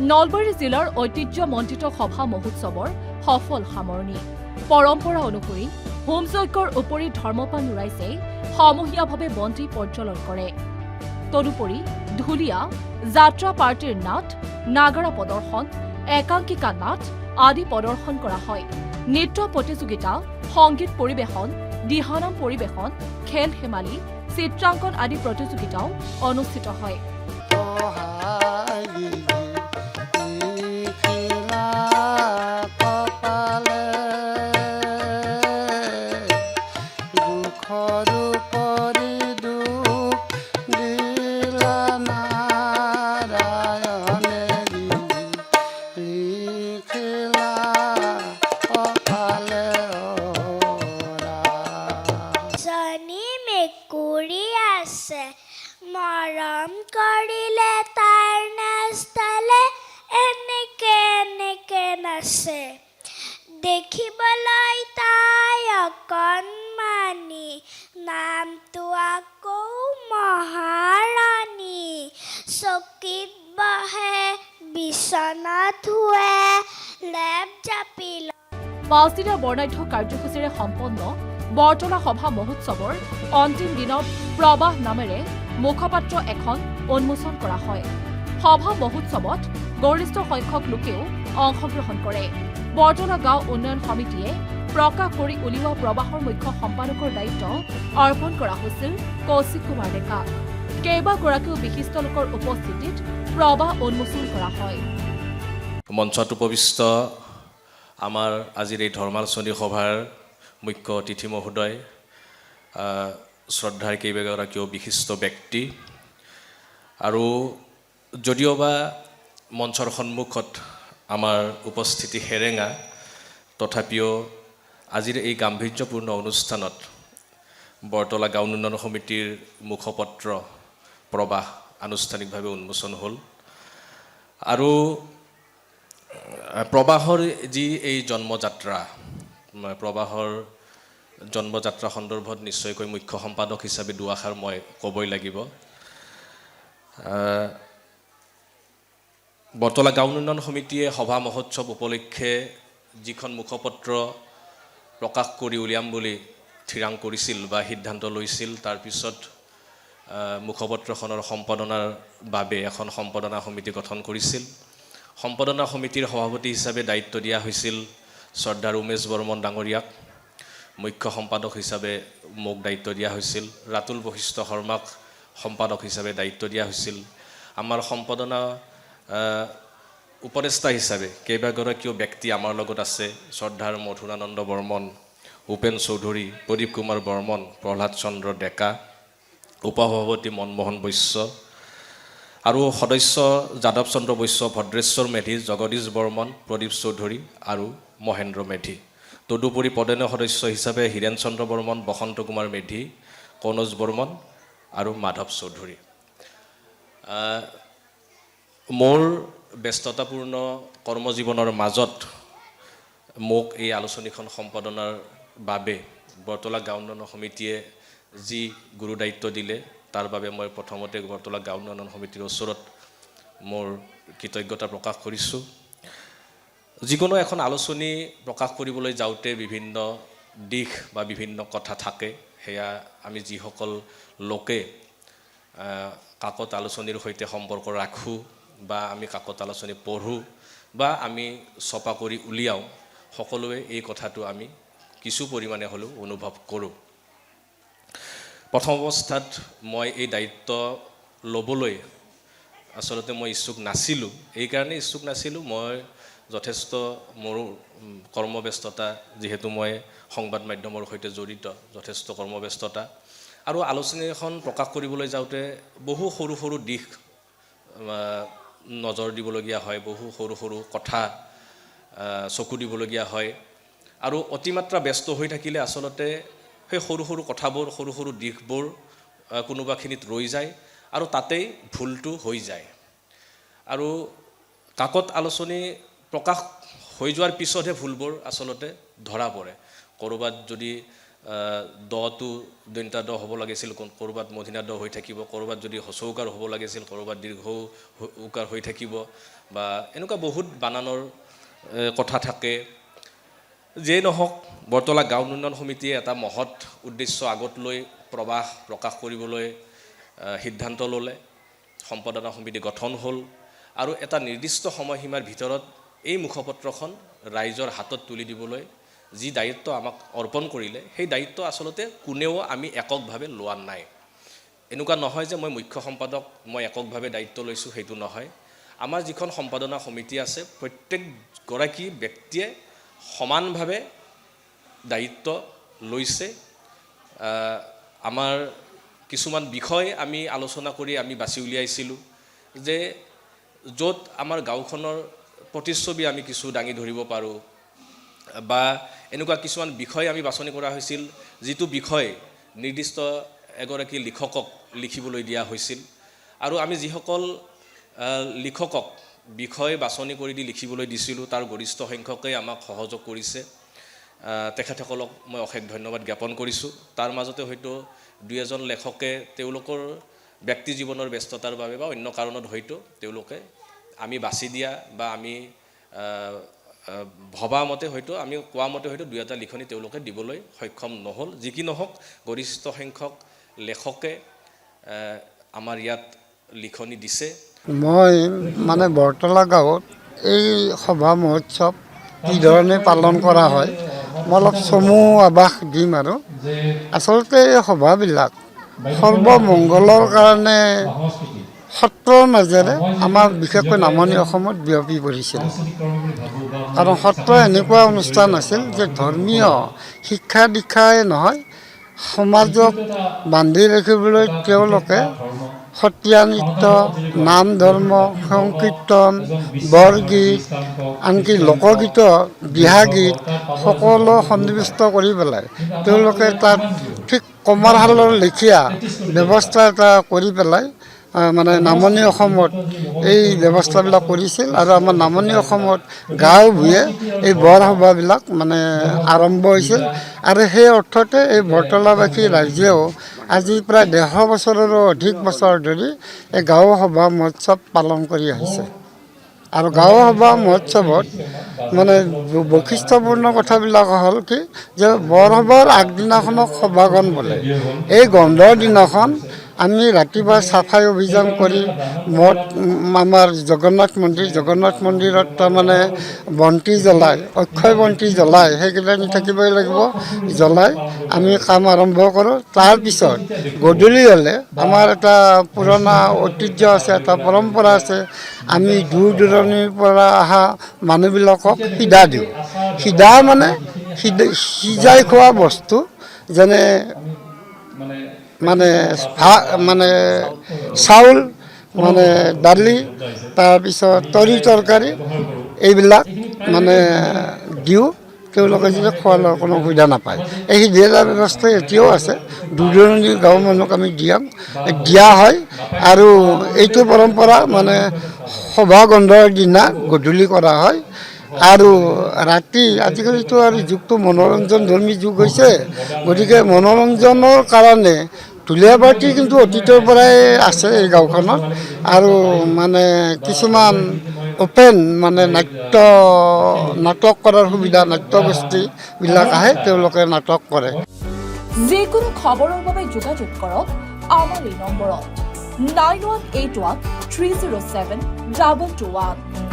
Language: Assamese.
নলবাৰী জিলাৰ ঐতিহ্যমণ্ডিত সভা মহোৎসৱৰ সফল সামৰণি। পৰম্পৰা অনুসৰি হোমযজ্ঞৰ উপৰি ধৰ্মপাল ৰাইজে সমূহীয়াভাৱে বন্তি প্ৰজ্বলন কৰে। তদুপৰি ঢুলীয়া, যাত্ৰা পাৰ্টিৰ নাট, নাগাৰা প্ৰদৰ্শন, একাংকিকা নাট আদি প্ৰদৰ্শন কৰা হয়। নৃত্য প্ৰতিযোগিতা, সংগীত পৰিৱেশন, দিহানাম পৰিৱেশন, খেল ধেমালি, চিত্ৰাংকন আদি প্ৰতিযোগিতাও অনুষ্ঠিত হয়। মৰম কৰিলে তাৰ নাচতালে এনেকে এনেকে নাচে, দেখিবলৈ তাই অকণমানি, নামটো আকৌ মহাৰাণী। চকীত বহে, বিচনাত শুৱে, লেপ জাপি পাঁচদিনীয়া বৰ্ণাঢ্য কাৰ্যসূচীৰে সম্পন্ন বৰতলা সভা মহোৎসৱৰ অন্তিম দিনত প্ৰবাহ নামেৰে মুখপাত্ৰ এখন উন্মোচন কৰা হয়। সভা মহোৎসৱত গৰিষ্ঠ সংখ্যক লোকেও অংশগ্ৰহণ কৰে। বৰতলা গাঁও উন্নয়ন সমিতিয়ে প্ৰকাশ কৰি উলিওৱা প্ৰবাহৰ মুখ্য সম্পাদকৰ দায়িত্ব অৰ্পণ কৰা হৈছিল কৌশিক কুমাৰ ডেকা। কেইবাগৰাকীও বিশিষ্ট লোকৰ উপস্থিতিত প্ৰবাহ উন্মোচন কৰা হয়। মঞ্চত উপবিষ্ট আমাৰ আজিৰ এই ধৰ্মালোচনী সভাৰ মুখ্য অতিথি মহোদয়, শ্ৰদ্ধাৰ কেইবাগৰাকীও বিশিষ্ট ব্যক্তি, আৰু যদিওবা মঞ্চৰ সন্মুখত আমাৰ উপস্থিতি সেৰেঙা, তথাপিও আজিৰ এই গাম্ভীৰ্যপূৰ্ণ অনুষ্ঠানত বৰতলা গাঁও উন্নয়ন সমিতিৰ মুখপত্ৰ প্ৰবাহ আনুষ্ঠানিকভাৱে উন্মোচন হ'ল। আৰু প্ৰবাহৰ যি এই জন্মযাত্ৰা, প্ৰবাহৰ জন্মযাত্ৰা সন্দৰ্ভত নিশ্চয়কৈ মুখ্য সম্পাদক হিচাপে দুআষাৰ মই ক'বই লাগিব। বৰতলা গাঁও উন্নয়ন সমিতিয়ে সভা মহোৎসৱ উপলক্ষে যিখন মুখপত্ৰ প্ৰকাশ কৰি উলিয়াম বুলি থিৰাং কৰিছিল বা সিদ্ধান্ত লৈছিল, তাৰপিছত মুখপত্ৰখনৰ সম্পাদনাৰ বাবে এখন সম্পাদনা সমিতি গঠন কৰিছিল। সম্পাদনা সমিতিৰ সভাপতি হিচাপে দায়িত্ব দিয়া হৈছিল শ্ৰদ্ধাৰ উমেশ বৰ্মন ডাঙৰীয়াক। মুখ্য সম্পাদক হিচাপে মোক দায়িত্ব দিয়া হৈছিল। ৰাতুল বশিষ্ঠ শৰ্মাক সম্পাদক হিচাপে দায়িত্ব দিয়া হৈছিল। আমাৰ সম্পাদনা উপদেষ্টা হিচাপে কেইবাগৰাকীও ব্যক্তি আমাৰ লগত আছে। শ্ৰদ্ধাৰ মধুৰানন্দ বৰ্মন, উপেন চৌধুৰী, প্ৰদীপ কুমাৰ বৰ্মন, প্ৰহ্লাদ চন্দ্ৰ ডেকা, উপসভাপতি মনমোহন বৈশ্য, আৰু সদস্য যাদৱ চন্দ্ৰ বৈশ্য, ভদ্ৰেশ্বৰ মেধি, জগদীশ বৰ্মন, প্ৰদীপ চৌধুৰী আৰু মহেন্দ্ৰ মেধি। তদুপৰি পদেনীয় সদস্য হিচাপে হীৰেণ চন্দ্ৰ বৰ্মন, বসন্ত কুমাৰ মেধি, কনজ বৰ্মন আৰু মাধৱ চৌধুৰী। মোৰ ব্যস্ততাপূৰ্ণ কৰ্মজীৱনৰ মাজত মোক এই আলোচনীখন সম্পাদনাৰ বাবে বৰতলা গাঁও উন্নয়ন সমিতিয়ে যি গুৰু দায়িত্ব দিলে, তাৰ বাবে মই প্ৰথমতে বৰতলা গাঁও উন্নয়ন সমিতিৰ ওচৰত মোৰ কৃতজ্ঞতা প্ৰকাশ কৰিছোঁ। যিকোনো এখন আলোচনী প্ৰকাশ কৰিবলৈ যাওঁতে বিভিন্ন দিশ বা বিভিন্ন কথা থাকে। সেয়া আমি যিসকল লোকে কাকত আলোচনীৰ সৈতে সম্পৰ্ক ৰাখোঁ বা আমি কাকত আলোচনী পঢ়োঁ বা আমি ছপা কৰি উলিয়াওঁ, সকলোৱে এই কথাটো আমি কিছু পৰিমাণে হ'লেও অনুভৱ কৰোঁ। প্ৰথম অৱস্থাত মই এই দায়িত্ব ল'বলৈ আচলতে মই ইচ্ছুক নাছিলোঁ। এইকাৰণে ইচ্ছুক নাছিলোঁ, মই যথেষ্ট মোৰ কৰ্মব্যস্ততা, যিহেতু মই সংবাদ মাধ্যমৰ সৈতে জড়িত, যথেষ্ট কৰ্মব্যস্ততা, আৰু আলোচনী এখন প্ৰকাশ কৰিবলৈ যাওঁতে বহু সৰু সৰু দিশ নজৰ দিবলগীয়া হয়, বহু সৰু সৰু কথা চকু দিবলগীয়া হয়। আৰু অতিমাত্ৰা ব্যস্ত হৈ থাকিলে আচলতে সেই সৰু সৰু কথাবোৰ, সৰু সৰু দিশবোৰ কোনোবাখিনিত ৰৈ যায় আৰু তাতেই ভুলটো হৈ যায়। আৰু কাকত আলোচনী প্ৰকাশ হৈ যোৱাৰ পিছতহে ভুলবোৰ আচলতে ধৰা পৰে। ক'ৰবাত যদি দটো দন্তা দ হ'ব লাগিছিল, ক'ৰবাত মধিনা দ হৈ থাকিব, ক'ৰবাত যদি হচৌকাৰ হ'ব লাগিছিল, ক'ৰবাত দীৰ্ঘ উকাৰ হৈ থাকিব, বা এনেকুৱা বহুত বানানৰ কথা থাকে। যিয়েই নহওক, বৰতলা গাঁও উন্নয়ন সমিতিয়ে এটা মহৎ উদ্দেশ্য আগত লৈ প্ৰকাশ কৰিবলৈ সিদ্ধান্ত ল'লে। সম্পাদনা সমিতি গঠন হ'ল আৰু এটা নিৰ্দিষ্ট সময়সীমাৰ ভিতৰত এই মুখপত্ৰখন ৰাইজৰ হাতত তুলি দিবলৈ যি দায়িত্ব আমাক অৰ্পণ কৰিলে, সেই দায়িত্ব আচলতে কোনেও আমি এককভাৱে লোৱা নাই। এনেকুৱা নহয় যে মই মুখ্য সম্পাদক, মই এককভাৱে দায়িত্ব লৈছোঁ, সেইটো নহয়। আমাৰ যিখন সম্পাদনা সমিতি আছে, প্ৰত্যেকগৰাকী ব্যক্তিয়ে সমানভাৱে দায়িত্ব লৈছে। আমাৰ কিছুমান বিষয় আমি আলোচনা কৰি আমি বাছি উলিয়াইছিলোঁ যে য'ত আমাৰ গাঁওখনৰ প্ৰতিচ্ছবি আমি কিছু দাঙি ধৰিব পাৰোঁ, বা এনেকুৱা কিছুমান বিষয় আমি বাছনি কৰা হৈছিল, যিটো বিষয় নিৰ্দিষ্ট এগৰাকী লিখকক লিখিবলৈ দিয়া হৈছিল। আৰু আমি যিসকল লিখকক বিষয় বাছনি কৰি দি লিখিবলৈ দিছিলোঁ, তাৰ গৰিষ্ঠ সংখ্যকেই আমাক সহযোগ কৰিছে। তেখেতসকলক মই অশেষ ধন্যবাদ জ্ঞাপন কৰিছোঁ। তাৰ মাজতে হয়তো দুই এজন লেখকে তেওঁলোকৰ ব্যক্তি জীৱনৰ ব্যস্ততাৰ বাবে বা অন্য কাৰণত হয়তো তেওঁলোকে আমি বাছি দিয়া বা আমি ভবা মতে হয়তো, আমি কোৱা মতে হয়তো দুই এটা লিখনি তেওঁলোকে দিবলৈ সক্ষম নহ'ল। যি কি নহওক, গৰিষ্ঠ সংখ্যক লেখকে আমাৰ ইয়াত লিখনি দিছে। মই মানে বৰতলা গাঁৱত এই সভা মহোৎসৱ কি ধৰণে পালন কৰা হয়, মই অলপ চমু আভাস দিম। আৰু আচলতে এই সভাবিলাক সৰ্বমংগলৰ কাৰণে সত্ৰৰ মাজেৰে আমাৰ বিশেষকৈ নামনি অসমত বিয়পি পৰিছিল। কাৰণ সত্ৰ এনেকুৱা অনুষ্ঠান আছিল যে ধৰ্মীয় শিক্ষা দীক্ষাই নহয়, সমাজক বান্ধি ৰাখিবলৈ তেওঁলোকে সত্ৰীয়া নৃত্য, নাম ধৰ্ম, সংকীৰ্তন, বৰগীত, আনকি লোকগীত, দিহাগীত সকলো সন্নিৱিষ্ট কৰি পেলাই তেওঁলোকে তাত ঠিক কমাৰশালৰ লেখীয়া ব্যৱস্থা এটা কৰি পেলাই মানে নামনি অসমত এই ব্যৱস্থাবিলাক কৰিছিল। আৰু আমাৰ নামনি অসমত গাঁও ভূঞে এই বৰসভাবিলাক মানে আৰম্ভ হৈছিল। আৰু সেই অৰ্থতে এই বৰতলাবাসী ৰাইজেও আজি প্ৰায় 150 বছৰৰো অধিক বছৰ ধৰি এই গাঁও সভা মহোৎসৱ পালন কৰি আহিছে। আৰু গাঁও সভা মহোৎসৱত মানে বৈশিষ্ট্যপূৰ্ণ কথাবিলাক হ'ল কি, যে বৰসভাৰ আগদিনাখনক সভাগন বোলে। এই গন্ধৰ দিনাখন আমি ৰাতিপুৱা চাফাই অভিযান কৰি আমাৰ জগন্নাথ মন্দিৰত তাৰমানে বন্তি জ্বলাই, অক্ষয় বন্তি জ্বলাই, সেইকেইটা থাকিবই লাগিব, জ্বলাই আমি কাম আৰম্ভ কৰোঁ। তাৰপিছত গধূলি হ'লে আমাৰ এটা পুৰণা ঐতিহ্য আছে, এটা পৰম্পৰা আছে, আমি দূৰ দূৰণিৰ পৰা অহা মানুহবিলাকক সিদা দিওঁ। সিদা মানে সিজাই খোৱা বস্তু, যেনে মানে চাউল, মানে দালি, তাৰপিছত তৰকাৰী, এইবিলাক মানে দিওঁ। তেওঁলোকে যেতিয়া খোৱা লোৱাৰ কোনো সুবিধা নাপায়, এই সিজোৱাৰ ব্যৱস্থা এতিয়াও আছে। দূৰ দূৰণিৰ গাঁৱৰ মানুহক আমি দিয়া হয়। আৰু এইটো পৰম্পৰা মানে সভা গন্ধৰ দিনা গধূলি কৰা হয়। আৰু ৰাতি, আজিকালিতো আৰু যুগটো মনোৰঞ্জন ধৰ্মী যুগ হৈছে, গতিকে মনোৰঞ্জনৰ কাৰণে ঢুলীয়া পাৰ্টি কিন্তু অতীতৰ পৰাই আছে এই গাঁওখনত। আৰু মানে কিছুমান অপেন মানে নাটক কৰাৰ সুবিধা, নাট্যগোষ্ঠীবিলাক আহে, তেওঁলোকে নাটক কৰে। যিকোনো খবৰৰ বাবে যোগাযোগ কৰক আমাৰ এই নম্বৰত 9181 307 221।